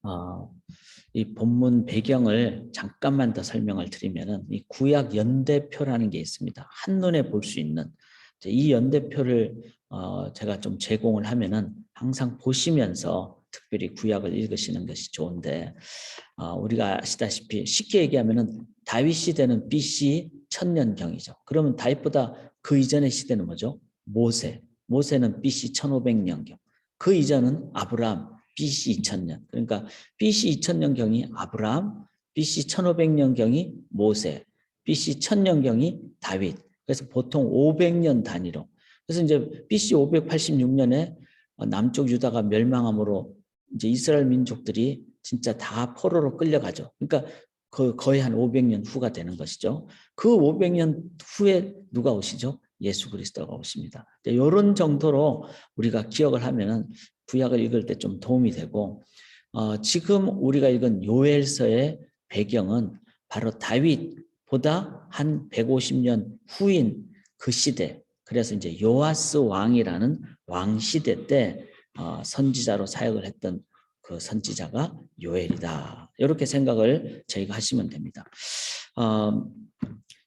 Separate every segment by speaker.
Speaker 1: 어, 이 본문 배경을 잠깐만 더 설명을 드리면은 이 구약 연대표라는 게 있습니다. 한눈에 볼 수 있는 이 연대표를 제가 좀 제공을 하면은 항상 보시면서 특별히 구약을 읽으시는 것이 좋은데 우리가 아시다시피 쉽게 얘기하면은 다윗 시대는 BC 1000년경이죠. 그러면 다윗보다 그 이전의 시대는 뭐죠? 모세는 BC 1500년경. 그 이전은 아브라함 BC 2000년. 그러니까 BC 2000년경이 아브라함, BC 1500년경이 모세, BC 1000년경이 다윗. 그래서 보통 500년 단위로. 그래서 이제 BC 586년에 남쪽 유다가 멸망함으로 이제 이스라엘 민족들이 진짜 다 포로로 끌려가죠. 그러니까 거의 한 500년 후가 되는 것이죠. 그 500년 후에 누가 오시죠? 예수 그리스도가 오십니다. 이런 정도로 우리가 기억을 하면은 구약을 읽을 때 좀 도움이 되고 지금 우리가 읽은 요엘서의 배경은 바로 다윗보다 한 150년 후인 그 시대. 그래서 이제 요아스 왕이라는 왕 시대 때 선지자로 사역을 했던 그 선지자가 요엘이다. 이렇게 생각을 저희가 하시면 됩니다.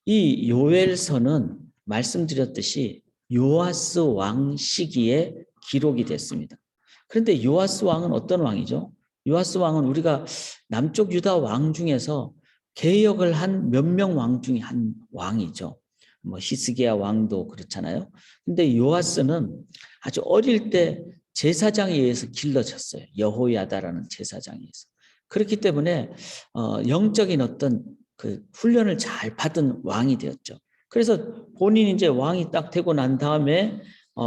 Speaker 1: 이 요엘서는 말씀드렸듯이 요아스 왕 시기에 기록이 됐습니다. 그런데 요아스 왕은 어떤 왕이죠? 요아스 왕은 우리가 남쪽 유다 왕 중에서 개혁을 한 몇 명 왕 중에 한 왕이죠. 뭐 히스기야 왕도 그렇잖아요. 근데 요아스는 아주 어릴 때 제사장에 의해서 길러졌어요. 여호야다라는 제사장에 의해서. 그렇기 때문에 영적인 어떤 그 훈련을 잘 받은 왕이 되었죠. 그래서 본인이 이제 왕이 딱 되고 난 다음에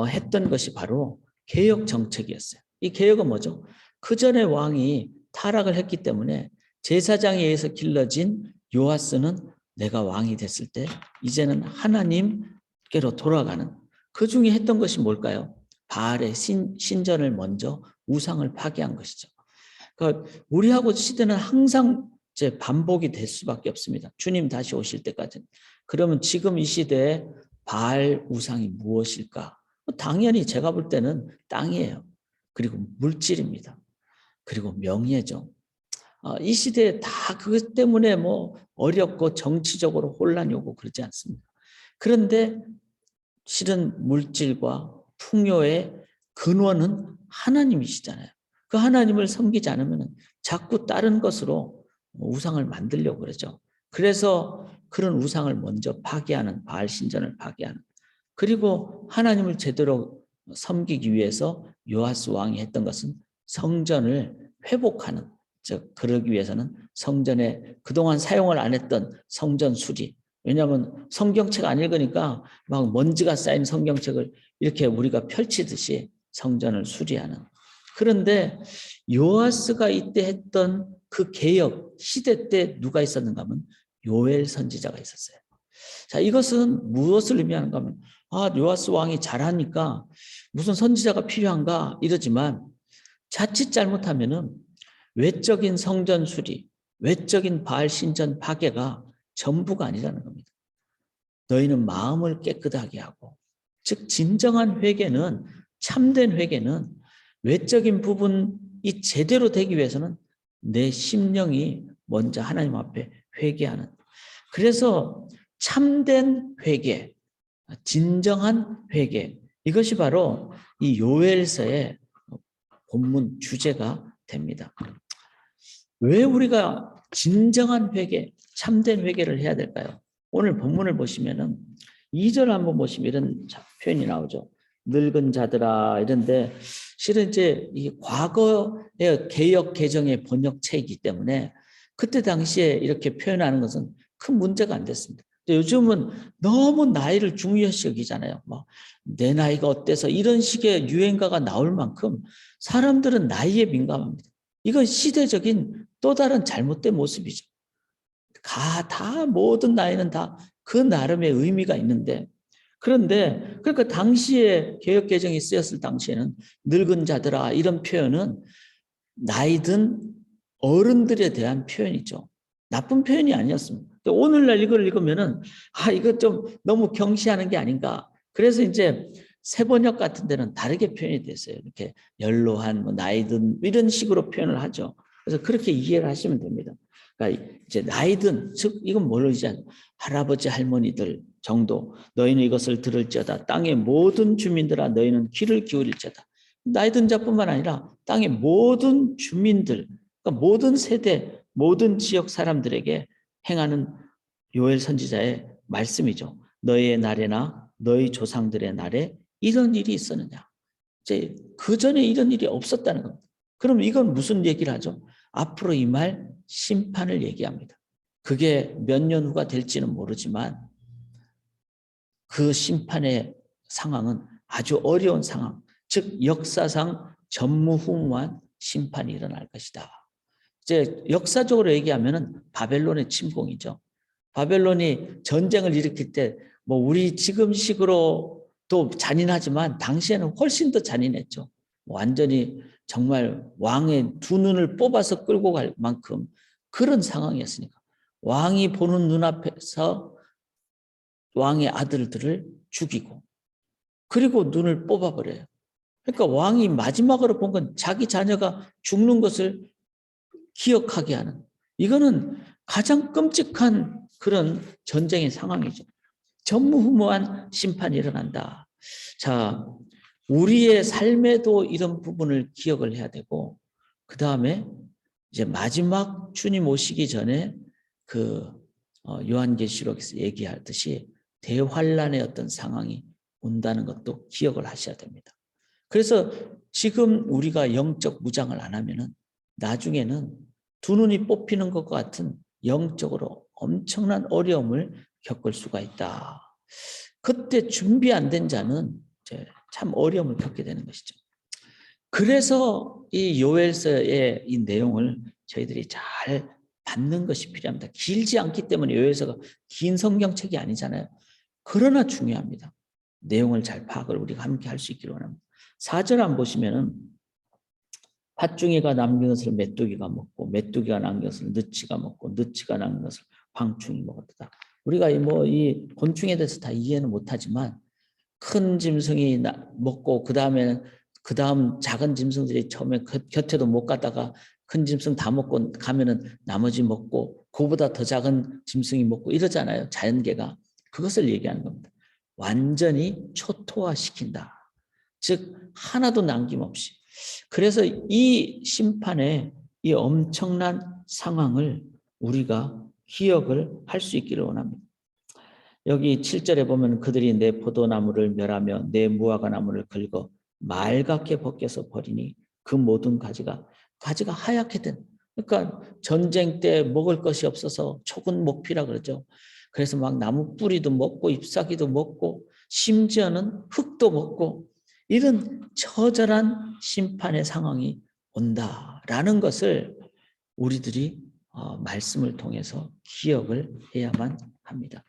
Speaker 1: 했던 것이 바로 개혁 정책이었어요. 이 개혁은 뭐죠? 그 전에 왕이 타락을 했기 때문에 제사장에 의해서 길러진 요아스는 내가 왕이 됐을 때 이제는 하나님께로 돌아가는 그 중에 했던 것이 뭘까요? 바알의 신전을 먼저 우상을 파괴한 것이죠. 그러니까 우리하고 시대는 항상 이제 반복이 될 수밖에 없습니다. 주님 다시 오실 때까지는. 그러면 지금 이 시대에 바알 우상이 무엇일까? 당연히 제가 볼 때는 땅이에요. 그리고 물질입니다. 그리고 명예죠. 이 시대에 다 그것 때문에 뭐 어렵고 정치적으로 혼란이 오고 그러지 않습니다. 그런데 실은 물질과 풍요의 근원은 하나님이시잖아요. 그 하나님을 섬기지 않으면 자꾸 다른 것으로 우상을 만들려고 그러죠. 그래서 그런 우상을 먼저 파괴하는, 바알 신전을 파괴하는. 그리고 하나님을 제대로 섬기기 위해서 요아스 왕이 했던 것은 성전을 회복하는, 즉 그러기 위해서는 성전에 그동안 사용을 안 했던 성전 수리. 왜냐하면 성경책 안 읽으니까 막 먼지가 쌓인 성경책을 이렇게 우리가 펼치듯이 성전을 수리하는. 그런데 요아스가 이때 했던 그 개혁 시대 때 누가 있었는가 하면 요엘 선지자가 있었어요. 자, 이것은 무엇을 의미하는가 하면 요아스 왕이 잘하니까 무슨 선지자가 필요한가 이러지만 자칫 잘못하면은 외적인 성전 수리, 외적인 바알 신전 파괴가 전부가 아니라는 겁니다. 너희는 마음을 깨끗하게 하고, 즉 진정한 회개는, 참된 회개는 외적인 부분이 제대로 되기 위해서는 내 심령이 먼저 하나님 앞에 회개하는. 그래서 참된 회개, 진정한 회개, 이것이 바로 이 요엘서의 본문 주제가 됩니다. 왜 우리가 진정한 회개, 참된 회개를 해야 될까요? 오늘 본문을 보시면은 2절 한번 보시면 이런 표현이 나오죠. 늙은 자들아 이런데 실은 이제 이 과거의 개역 개정의 번역체이기 때문에 그때 당시에 이렇게 표현하는 것은 큰 문제가 안 됐습니다. 요즘은 너무 나이를 중요시 여기잖아요. 막 내 나이가 어때서 이런 식의 유행가가 나올 만큼 사람들은 나이에 민감합니다. 이건 시대적인 또 다른 잘못된 모습이죠. 다 모든 나이는 다 그 나름의 의미가 있는데 그런데 그러니까 당시에 개혁 개정이 쓰였을 당시에는 늙은 자들아 이런 표현은 나이든 어른들에 대한 표현이죠. 나쁜 표현이 아니었습니다. 오늘날 이걸 읽으면은 이거 좀 너무 경시하는 게 아닌가. 그래서 이제 세번역 같은 데는 다르게 표현이 됐어요. 이렇게 연로한 뭐 나이든 이런 식으로 표현을 하죠. 그래서 그렇게 이해를 하시면 됩니다. 그러니까 이제 나이든 즉 이건 모르지 할아버지 할머니들 정도 너희는 이것을 들을지어다 땅의 모든 주민들아 너희는 귀를 기울일지어다. 나이든 자뿐만 아니라 땅의 모든 주민들 그러니까 모든 세대 모든 지역 사람들에게 행하는 요엘 선지자의 말씀이죠. 너희의 날에나 너희 조상들의 날에 이런 일이 있었느냐. 이제 그 전에 이런 일이 없었다는 겁니다. 그럼 이건 무슨 얘기를 하죠? 앞으로 임할 심판을 얘기합니다. 그게 몇 년 후가 될지는 모르지만 그 심판의 상황은 아주 어려운 상황, 즉 역사상 전무후무한 심판이 일어날 것이다. 이제 역사적으로 얘기하면은 바벨론의 침공이죠. 바벨론이 전쟁을 일으킬 때 뭐 우리 지금식으로 또 잔인하지만 당시에는 훨씬 더 잔인했죠. 완전히 정말 왕의 두 눈을 뽑아서 끌고 갈 만큼 그런 상황이었으니까 왕이 보는 눈앞에서 왕의 아들들을 죽이고 그리고 눈을 뽑아버려요. 그러니까 왕이 마지막으로 본 건 자기 자녀가 죽는 것을 기억하게 하는 이거는 가장 끔찍한 그런 전쟁의 상황이죠. 전무후무한 심판이 일어난다. 자, 우리의 삶에도 이런 부분을 기억을 해야 되고 그 다음에 이제 마지막 주님 오시기 전에 그 요한계시록에서 얘기하듯이 대환란의 어떤 상황이 온다는 것도 기억을 하셔야 됩니다. 그래서 지금 우리가 영적 무장을 안 하면은 나중에는 두 눈이 뽑히는 것과 같은 영적으로 엄청난 어려움을 겪을 수가 있다. 그때 준비 안 된 자는 이제 참 어려움을 겪게 되는 것이죠. 그래서 이 요엘서의 이 내용을 저희들이 잘 받는 것이 필요합니다. 길지 않기 때문에 요엘서가 긴 성경책이 아니잖아요. 그러나 중요합니다. 내용을 잘 파악을 우리가 함께 할 수 있기를 원합니다. 4절 안 보시면은 팥중이가 남긴 것을 메뚜기가 먹고 메뚜기가 남긴 것을 느치가 먹고 느치가 남긴 것을 황충이 먹었다. 우리가 이 곤충에 대해서 다 이해는 못하지만 큰 짐승이 먹고 그 다음 작은 짐승들이 처음에 곁에도 못 가다가 큰 짐승 다 먹고 가면은 나머지 먹고 그보다 더 작은 짐승이 먹고 이러잖아요. 자연계가. 그것을 얘기하는 겁니다. 완전히 초토화시킨다. 즉 하나도 남김없이. 그래서 이 심판의 이 엄청난 상황을 우리가 기억을 할 수 있기를 원합니다. 여기 7절에 보면 그들이 내 포도나무를 멸하며 내 무화과나무를 긁어 말갛게 벗겨서 버리니 그 모든 가지가 하얗게 된 그러니까 전쟁 때 먹을 것이 없어서 초근 목피라 그러죠. 그래서 막 나무 뿌리도 먹고 잎사귀도 먹고 심지어는 흙도 먹고 이런 처절한 심판의 상황이 온다라는 것을 우리들이 말씀을 통해서 기억을 해야만 합니다.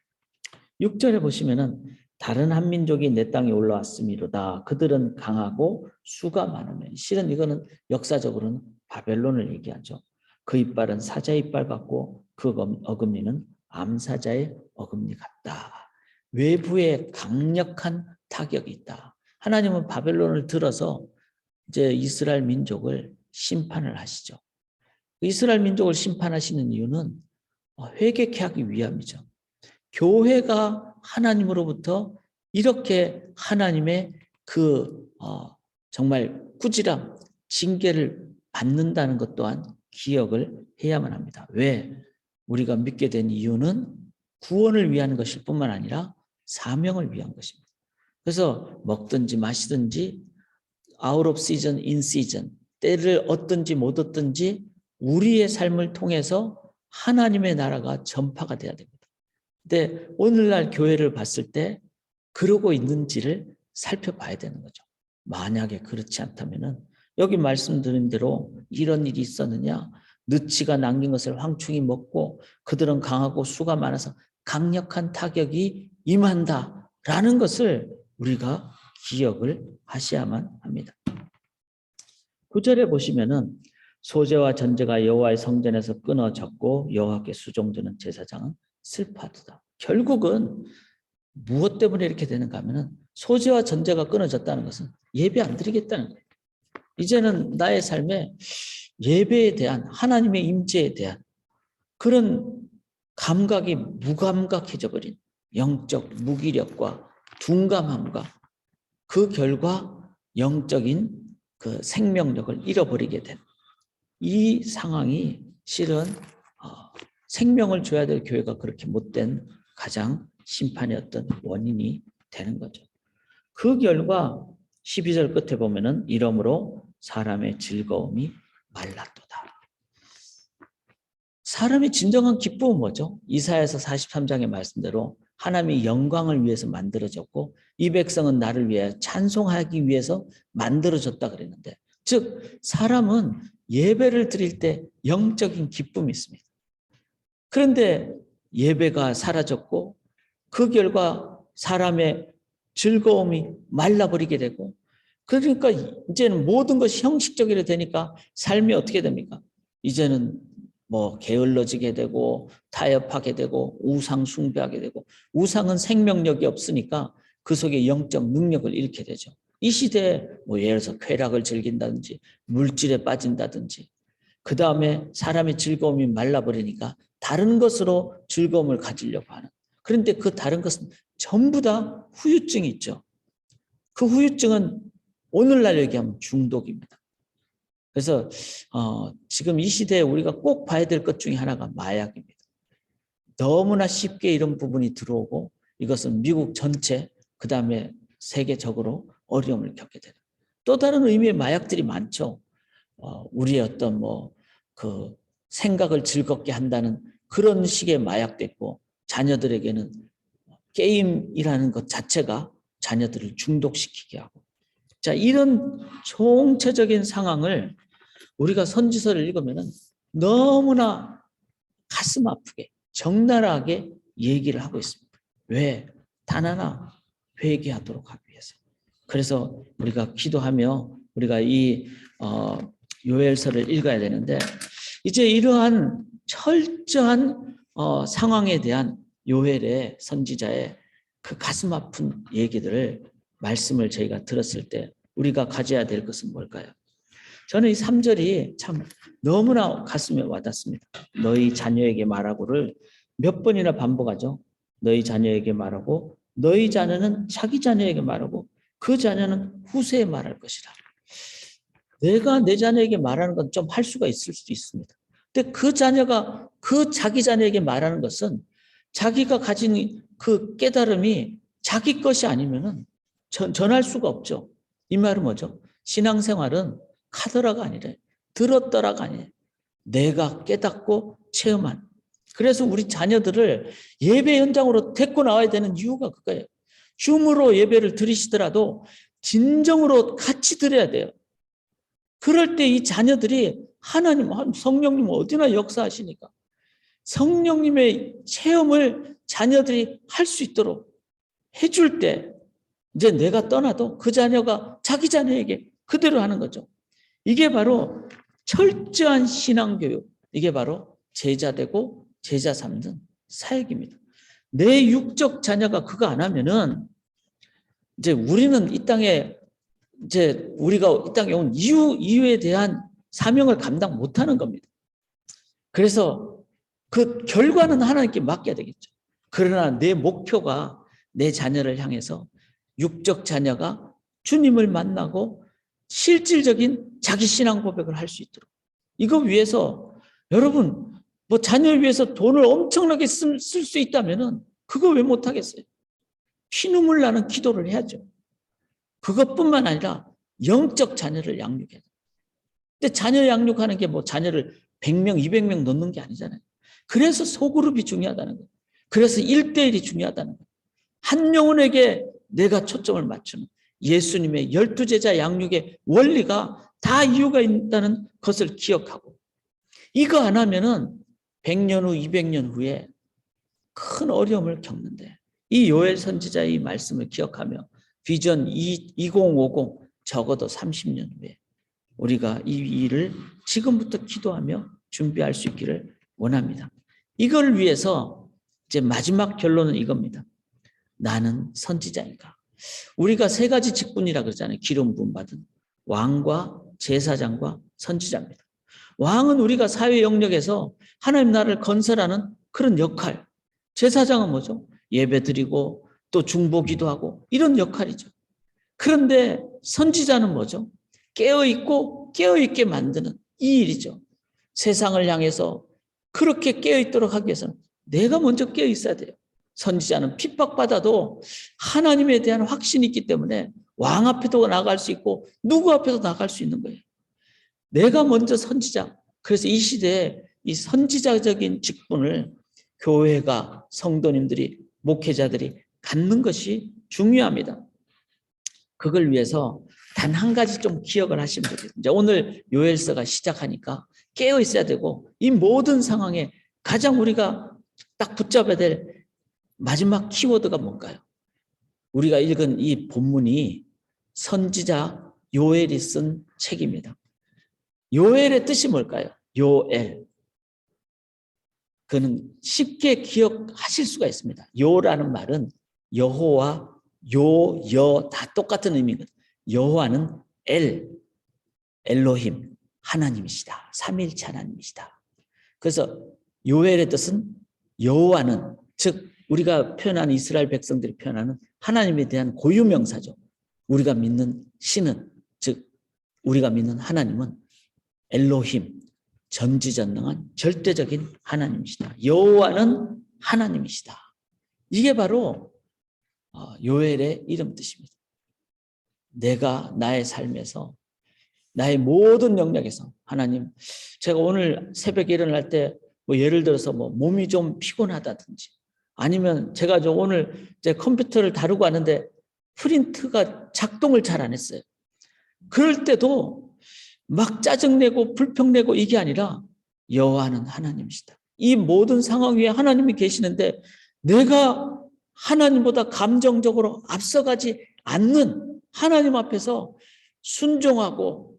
Speaker 1: 6절에 보시면은 다른 한 민족이 내 땅에 올라왔음이로다. 그들은 강하고 수가 많으며 실은 이거는 역사적으로는 바벨론을 얘기하죠. 그 이빨은 사자의 이빨 같고 그 어금니는 암사자의 어금니 같다. 외부에 강력한 타격이 있다. 하나님은 바벨론을 들어서 이제 이스라엘 민족을 심판을 하시죠. 이스라엘 민족을 심판하시는 이유는 회개케 하기 위함이죠. 교회가 하나님으로부터 이렇게 하나님의 그 정말 꾸지람, 징계를 받는다는 것 또한 기억을 해야만 합니다. 왜? 우리가 믿게 된 이유는 구원을 위한 것일 뿐만 아니라 사명을 위한 것입니다. 그래서 먹든지 마시든지 out of season, in season 때를 얻든지 못 얻든지 우리의 삶을 통해서 하나님의 나라가 전파가 돼야 됩니다. 근데 오늘날 교회를 봤을 때 그러고 있는지를 살펴봐야 되는 거죠. 만약에 그렇지 않다면은 여기 말씀드린 대로 이런 일이 있었느냐? 느치가 남긴 것을 황충이 먹고 그들은 강하고 수가 많아서 강력한 타격이 임한다라는 것을 우리가 기억을 하셔야만 합니다. 9절에 보시면은 소제와 전제가 여호와의 성전에서 끊어졌고 여호와께 수종드는 제사장은 슬퍼하도다. 결국은 무엇 때문에 이렇게 되는가 하면은 소제와 전제가 끊어졌다는 것은 예배 안 드리겠다는 거예요. 이제는 나의 삶에 예배에 대한 하나님의 임재에 대한 그런 감각이 무감각해져 버린 영적 무기력과 둔감함과 그 결과 영적인 그 생명력을 잃어버리게 된 이 상황이 실은 생명을 줘야 될 교회가 그렇게 못된 가장 심판의 어떤 원인이 되는 거죠. 그 결과 12절 끝에 보면은 이러므로 사람의 즐거움이 말랐도다. 사람의 진정한 기쁨은 뭐죠? 이사야서 43장의 말씀대로 하나님이 영광을 위해서 만들어졌고 이 백성은 나를 위해 찬송하기 위해서 만들어졌다 그랬는데, 즉 사람은 예배를 드릴 때 영적인 기쁨이 있습니다. 그런데 예배가 사라졌고 그 결과 사람의 즐거움이 말라버리게 되고, 그러니까 이제는 모든 것이 형식적으로 되니까 삶이 어떻게 됩니까? 이제는 뭐 게을러지게 되고 타협하게 되고 우상 숭배하게 되고, 우상은 생명력이 없으니까 그 속에 영적 능력을 잃게 되죠. 이 시대에 뭐 예를 들어서 쾌락을 즐긴다든지 물질에 빠진다든지, 그 다음에 사람의 즐거움이 말라버리니까 다른 것으로 즐거움을 가지려고 하는, 그런데 그 다른 것은 전부 다 후유증이 있죠. 그 후유증은 오늘날 얘기하면 중독입니다. 그래서 지금 이 시대에 우리가 꼭 봐야 될 것 중에 하나가 마약입니다. 너무나 쉽게 이런 부분이 들어오고 이것은 미국 전체, 그 다음에 세계적으로 어려움을 겪게 되는 또 다른 의미의 마약들이 많죠. 우리의 어떤 그 생각을 즐겁게 한다는 그런 식의 마약도 있고, 자녀들에게는 게임이라는 것 자체가 자녀들을 중독시키게 하고, 자, 이런 총체적인 상황을 우리가 선지서를 읽으면 너무나 가슴 아프게 적나라하게 얘기를 하고 있습니다. 왜? 단 하나, 회개하도록 하기 위해서. 그래서 우리가 기도하며 우리가 이 요엘서를 읽어야 되는데, 이제 이러한 철저한 상황에 대한 요엘의 선지자의 그 가슴 아픈 얘기들을, 말씀을 저희가 들었을 때 우리가 가져야 될 것은 뭘까요? 저는 이 3절이 참 너무나 가슴에 와닿습니다. 너희 자녀에게 말하고를 몇 번이나 반복하죠. 너희 자녀에게 말하고, 너희 자녀는 자기 자녀에게 말하고, 그 자녀는 후세에 말할 것이라. 내가 내 자녀에게 말하는 건 좀 할 수가 있을 수도 있습니다. 근데 그 자녀가 그 자기 자녀에게 말하는 것은 자기가 가진 그 깨달음이 자기 것이 아니면은 전할 수가 없죠. 이 말은 뭐죠? 신앙생활은 카더라가 아니래, 들었더라가 아니에요. 내가 깨닫고 체험한. 그래서 우리 자녀들을 예배 현장으로 데리고 나와야 되는 이유가 그거예요. 줌으로 예배를 드리시더라도 진정으로 같이 드려야 돼요. 그럴 때 이 자녀들이 하나님, 성령님 어디나 역사하시니까 성령님의 체험을 자녀들이 할 수 있도록 해줄 때, 이제 내가 떠나도 그 자녀가 자기 자녀에게 그대로 하는 거죠. 이게 바로 철저한 신앙교육, 이게 바로 제자 되고 제자 삼는 사역입니다. 내 육적 자녀가 그거 안 하면은 이제 우리는 이 땅에, 이제 우리가 이 땅에 온 이유에 대한 사명을 감당 못하는 겁니다. 그래서 그 결과는 하나님께 맡겨야 되겠죠. 그러나 내 목표가 내 자녀를 향해서 육적 자녀가 주님을 만나고 실질적인 자기 신앙 고백을 할 수 있도록, 이거 위해서 여러분 뭐 자녀를 위해서 돈을 엄청나게 쓸 수 있다면은 그거 왜 못하겠어요? 피눈물 나는 기도를 해야죠. 그것뿐만 아니라 영적 자녀를 양육해야 돼요. 근데 자녀 양육하는 게 뭐 자녀를 100명, 200명 넣는 게 아니잖아요. 그래서 소그룹이 중요하다는 거예요. 그래서 1대1이 중요하다는 거예요. 한 영혼에게 내가 초점을 맞추는 예수님의 12제자 양육의 원리가 다 이유가 있다는 것을 기억하고, 이거 안 하면은 100년 후, 200년 후에 큰 어려움을 겪는데, 이 요엘 선지자의 말씀을 기억하며 비전 2050 적어도 30년 후에 우리가 이 일을 지금부터 기도하며 준비할 수 있기를 원합니다. 이걸 위해서 이제 마지막 결론은 이겁니다. 나는 선지자인가? 우리가 세 가지 직분이라 그러잖아요. 기름 부음 받은 왕과 제사장과 선지자입니다. 왕은 우리가 사회 영역에서 하나님 나라를 건설하는 그런 역할. 제사장은 뭐죠? 예배 드리고 또 중보기도 하고 이런 역할이죠. 그런데 선지자는 뭐죠? 깨어있고 깨어있게 만드는 이 일이죠. 세상을 향해서 그렇게 깨어있도록 하기 위해서는 내가 먼저 깨어있어야 돼요. 선지자는 핍박받아도 하나님에 대한 확신이 있기 때문에 왕 앞에도 나갈 수 있고 누구 앞에도 나갈 수 있는 거예요. 내가 먼저 선지자. 그래서 이 시대에 이 선지자적인 직분을 교회가, 성도님들이, 목회자들이 갖는 것이 중요합니다. 그걸 위해서 단 한 가지 좀 기억을 하시면 되겠습니다. 이제 오늘 요엘서가 시작하니까 깨어 있어야 되고 이 모든 상황에 가장 우리가 딱 붙잡아야 될 마지막 키워드가 뭔가요? 우리가 읽은 이 본문이 선지자 요엘이 쓴 책입니다. 요엘의 뜻이 뭘까요? 요엘. 그는 쉽게 기억하실 수가 있습니다. 요라는 말은 여호와, 요, 여 다 똑같은 의미거든요. 여호와는 엘로힘, 하나님이시다. 삼위일체 하나님이시다. 그래서 요엘의 뜻은 여호와는, 즉 우리가 표현하는 이스라엘 백성들이 표현하는 하나님에 대한 고유명사죠. 우리가 믿는 신은, 즉 우리가 믿는 하나님은 엘로힘, 전지전능한 절대적인 하나님이시다. 여호와는 하나님이시다. 이게 바로 요엘의 이름 뜻입니다. 내가 나의 삶에서 나의 모든 영역에서 하나님, 제가 오늘 새벽에 일어날 때 뭐 예를 들어서 뭐 몸이 좀 피곤하다든지 아니면 제가 오늘 제 컴퓨터를 다루고 왔는데 프린트가 작동을 잘 안 했어요. 그럴 때도 막 짜증내고 불평내고 이게 아니라 여호와는 하나님이시다. 이 모든 상황 위에 하나님이 계시는데 내가 하나님보다 감정적으로 앞서가지 않는 하나님 앞에서 순종하고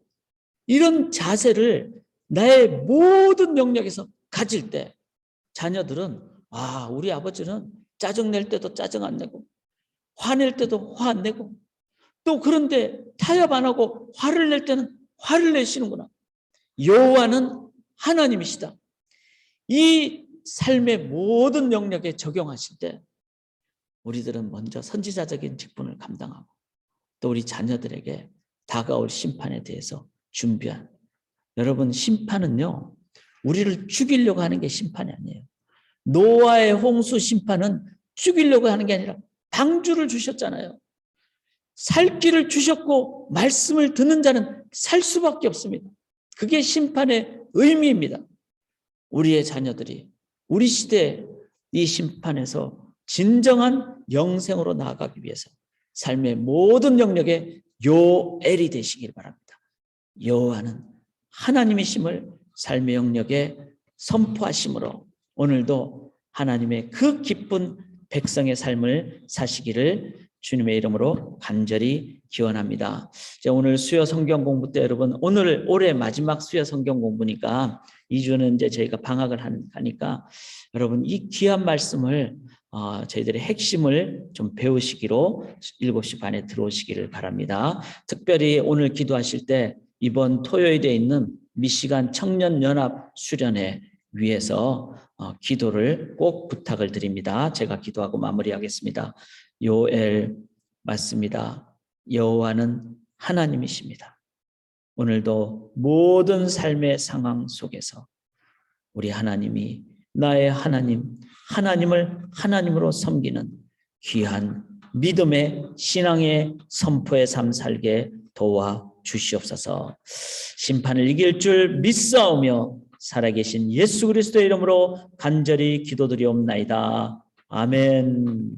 Speaker 1: 이런 자세를 나의 모든 영역에서 가질 때 자녀들은 우리 아버지는 짜증낼 때도 짜증 안 내고 화낼 때도 화 안 내고 또 그런데 타협 안 하고 화를 낼 때는 화를 내시는구나. 여호와는 하나님이시다. 이 삶의 모든 영역에 적용하실 때 우리들은 먼저 선지자적인 직분을 감당하고 또 우리 자녀들에게 다가올 심판에 대해서 준비한, 여러분 심판은요 우리를 죽이려고 하는 게 심판이 아니에요. 노아의 홍수 심판은 죽이려고 하는 게 아니라 방주를 주셨잖아요. 살 길을 주셨고 말씀을 듣는 자는 살 수밖에 없습니다. 그게 심판의 의미입니다. 우리의 자녀들이 우리 시대에 이 심판에서 진정한 영생으로 나아가기 위해서 삶의 모든 영역에 요엘이 되시길 바랍니다. 여호와는 하나님이심을 삶의 영역에 선포하심으로 오늘도 하나님의 그 기쁜 백성의 삶을 사시기를 주님의 이름으로 간절히 기원합니다. 오늘 수요 성경 공부 때 여러분, 오늘 올해 마지막 수요 성경 공부니까 2주는 이제 저희가 방학을 하니까 여러분 이 귀한 말씀을 저희들의 핵심을 좀 배우시기로 7시 반에 들어오시기를 바랍니다. 특별히 오늘 기도하실 때 이번 토요일에 있는 미시간 청년연합 수련회 위해서 기도를 꼭 부탁을 드립니다. 제가 기도하고 마무리하겠습니다. 요엘 맞습니다. 여호와는 하나님이십니다. 오늘도 모든 삶의 상황 속에서 우리 하나님이 나의 하나님, 하나님을 하나님으로 섬기는 귀한 믿음의 신앙의 선포의 삶 살게 도와 주시옵소서. 심판을 이길 줄 믿사오며 살아계신 예수 그리스도의 이름으로 간절히 기도드리옵나이다. 아멘.